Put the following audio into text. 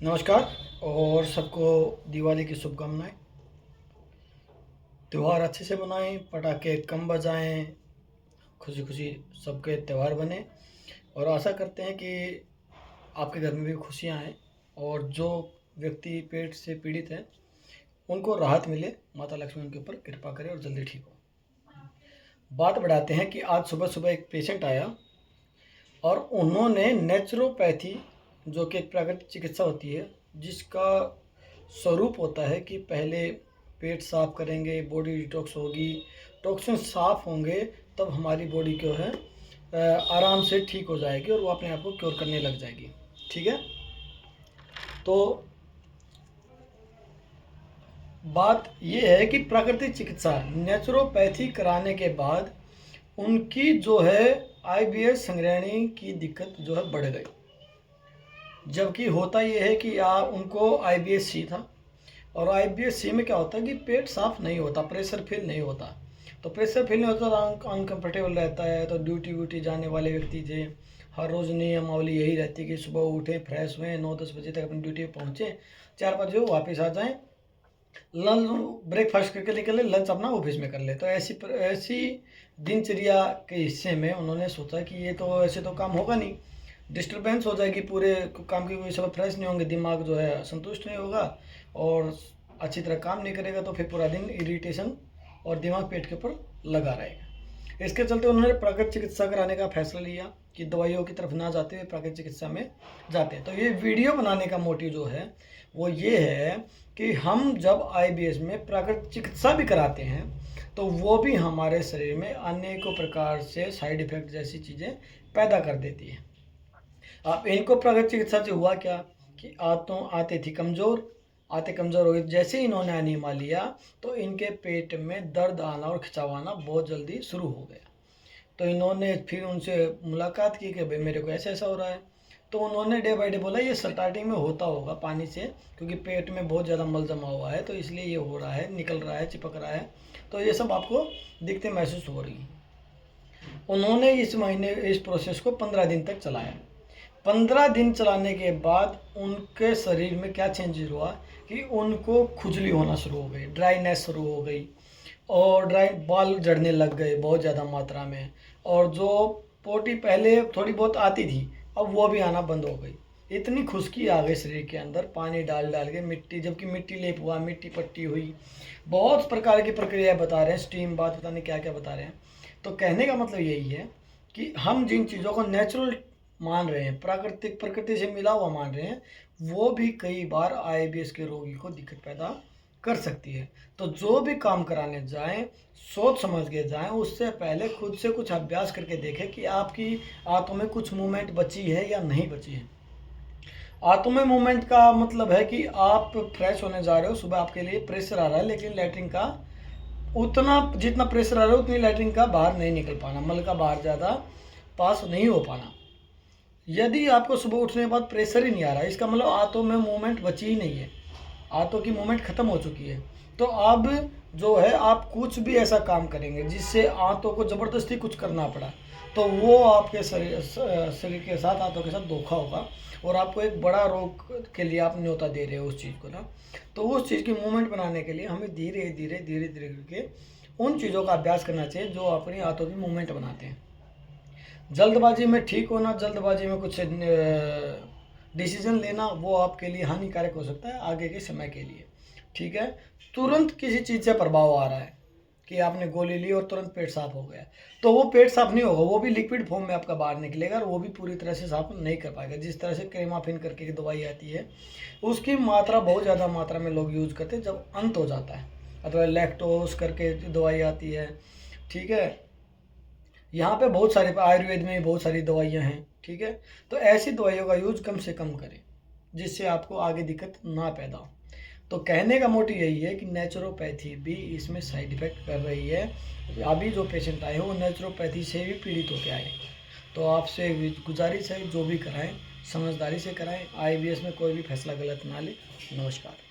नमस्कार और सबको दिवाली की शुभकामनाएं। त्यौहार अच्छे से मनाएं, पटाखे कम बजाएं, खुशी खुशी सबके त्यौहार बने और आशा करते हैं कि आपके घर में भी खुशियां आएं और जो व्यक्ति पेट से पीड़ित हैं उनको राहत मिले, माता लक्ष्मी उनके ऊपर कृपा करे और जल्दी ठीक हो। बात बढ़ाते हैं कि आज सुबह सुबह एक पेशेंट आया और उन्होंने नेचुरोपैथी, जो कि एक प्राकृतिक चिकित्सा होती है, जिसका स्वरूप होता है कि पहले पेट साफ करेंगे, बॉडी डिटॉक्स होगी, टॉक्सिन साफ होंगे, तब हमारी बॉडी जो है आराम से ठीक हो जाएगी और वो अपने आप को क्योर करने लग जाएगी। ठीक है, तो बात ये है कि प्राकृतिक चिकित्सा नेचुरोपैथी कराने के बाद उनकी जो है आईबीएस संग्रहणी की दिक्कत जो है बढ़ गई, जबकि होता ये है कि उनको आईबीएस सी था और आईबीएस सी में क्या होता है कि पेट साफ नहीं होता, प्रेशर फील नहीं होता। तो प्रेशर फील नहीं होता तो अनकम्फर्टेबल रहता है। तो ड्यूटी व्यूटी जाने वाले व्यक्ति थे, हर रोज़ नियमावली यही रहती है कि सुबह उठें, फ्रेश हुए, 9-10 बजे तक अपनी ड्यूटी पर पहुँचें, 4 बजे वापस आ जाएँ, लंच ब्रेकफास्ट करके निकले, लंच अपना ऑफिस में कर ले। तो ऐसी दिनचर्या के हिस्से में उन्होंने सोचा कि ये तो ऐसे तो काम होगा नहीं, डिस्टरबेंस हो जाएगी, पूरे काम की कोई सब फ्रेश नहीं होंगे, दिमाग जो है संतुष्ट नहीं होगा और अच्छी तरह काम नहीं करेगा, तो फिर पूरा दिन इरिटेशन और दिमाग पेट के ऊपर लगा रहेगा। इसके चलते उन्होंने प्राकृतिक चिकित्सा कराने का फैसला लिया कि दवाइयों की तरफ ना जाते हुए प्राकृतिक चिकित्सा में जाते हैं। तो ये वीडियो बनाने का मोटिव जो है वो ये है कि हम जब आईबीएस में प्राकृतिक चिकित्सा भी कराते हैं तो वो भी हमारे शरीर में अनेकों प्रकार से साइड इफेक्ट जैसी चीज़ें पैदा कर देती है। अब इनको प्राकृतिक चिकित्सा से हुआ क्या कि आते थी कमज़ोर, आते कमज़ोर हो गए। जैसे ही इन्होंने अनीमा लिया तो इनके पेट में दर्द आना और खिंचाव आना बहुत जल्दी शुरू हो गया। तो इन्होंने फिर उनसे मुलाकात की कि भाई मेरे को ऐसा ऐसा हो रहा है। तो उन्होंने डे बाय डे बोला ये स्टार्टिंग में होता होगा पानी से, क्योंकि पेट में बहुत ज़्यादा मल जमा हुआ है तो इसलिए ये हो रहा है, निकल रहा है, चिपक रहा है, तो ये सब आपको दिक्कतें महसूस हो रही हैं। उन्होंने इस महीने इस प्रोसेस को 15 दिन तक चलाया। 15 दिन चलाने के बाद उनके शरीर में क्या चेंजेस हुआ कि उनको खुजली होना शुरू हो गई, ड्राइनेस शुरू हो गई और बाल झड़ने लग गए बहुत ज़्यादा मात्रा में। और जो पोटी पहले थोड़ी बहुत आती थी अब वो भी आना बंद हो गई। इतनी खुश्की आ गई शरीर के अंदर, पानी डाल डाल के मिट्टी, जबकि मिट्टी लेप हुआ, मिट्टी पट्टी हुई, बहुत प्रकार की प्रक्रिया बता रहे हैं, स्टीम बात पता नहीं क्या क्या बता रहे हैं। तो कहने का मतलब यही है कि हम जिन चीज़ों को नेचुरल मान रहे हैं, प्राकृतिक प्रकृति से मिला हुआ मान रहे हैं, वो भी कई बार आईबीएस के रोगी को दिक्कत पैदा कर सकती है। तो जो भी काम कराने जाएं सोच समझ के जाएं, उससे पहले खुद से कुछ अभ्यास करके देखें कि आपकी आंतों में कुछ मूवमेंट बची है या नहीं बची है। आंतों में मूवमेंट का मतलब है कि आप फ्रेश होने जा रहे हो, सुबह आपके लिए प्रेशर आ रहा है, लेकिन लैट्रिन का उतना जितना प्रेशर आ रहा है उतनी लैट्रिन का बाहर नहीं निकल पाना, मल का बाहर ज़्यादा पास नहीं हो पाना। यदि आपको सुबह उठने के बाद प्रेशर ही नहीं आ रहा है, इसका मतलब आंतों में मूवमेंट बची ही नहीं है, आंतों की मूवमेंट खत्म हो चुकी है। तो अब जो है आप कुछ भी ऐसा काम करेंगे जिससे आंतों को ज़बरदस्ती कुछ करना पड़ा, तो वो आपके शरीर के साथ, आंतों के साथ धोखा होगा और आपको एक बड़ा रोग के लिए आप न्योता दे रहे हो उस चीज़ को ना। तो उस चीज़ की मूवमेंट बनाने के लिए हमें धीरे धीरे धीरे धीरे करके उन चीज़ों का अभ्यास करना चाहिए जो अपनी आंतों की मूवमेंट बनाते हैं। जल्दबाजी में ठीक होना, जल्दबाजी में कुछ डिसीजन लेना, वो आपके लिए हानिकारक हो सकता है आगे के समय के लिए। ठीक है, तुरंत किसी चीज़ से प्रभाव आ रहा है कि आपने गोली ली और तुरंत पेट साफ हो गया, तो वो पेट साफ नहीं होगा, वो भी लिक्विड फॉर्म में आपका बाहर निकलेगा और वो भी पूरी तरह से साफ नहीं कर पाएगा। जिस तरह से क्रेमाफिन करके की दवाई आती है, उसकी मात्रा बहुत ज़्यादा मात्रा में लोग यूज़ करते हैं जब अंत हो जाता है, अथवा लैक्टोस करके दवाई आती है। ठीक है, यहाँ पे बहुत सारे आयुर्वेद में बहुत सारी दवाइयाँ हैं। ठीक है, तो ऐसी दवाइयों का यूज कम से कम करें जिससे आपको आगे दिक्कत ना पैदा हो। तो कहने का मोटिव यही है कि नेचुरोपैथी भी इसमें साइड इफ़ेक्ट कर रही है। अभी जो पेशेंट आए हैं वो नेचुरोपैथी से भी पीड़ित होकर आए। तो आपसे गुजारिश है जो भी कराएं समझदारी से कराएं, आईबीएस में कोई भी फैसला गलत ना लें। नमस्कार।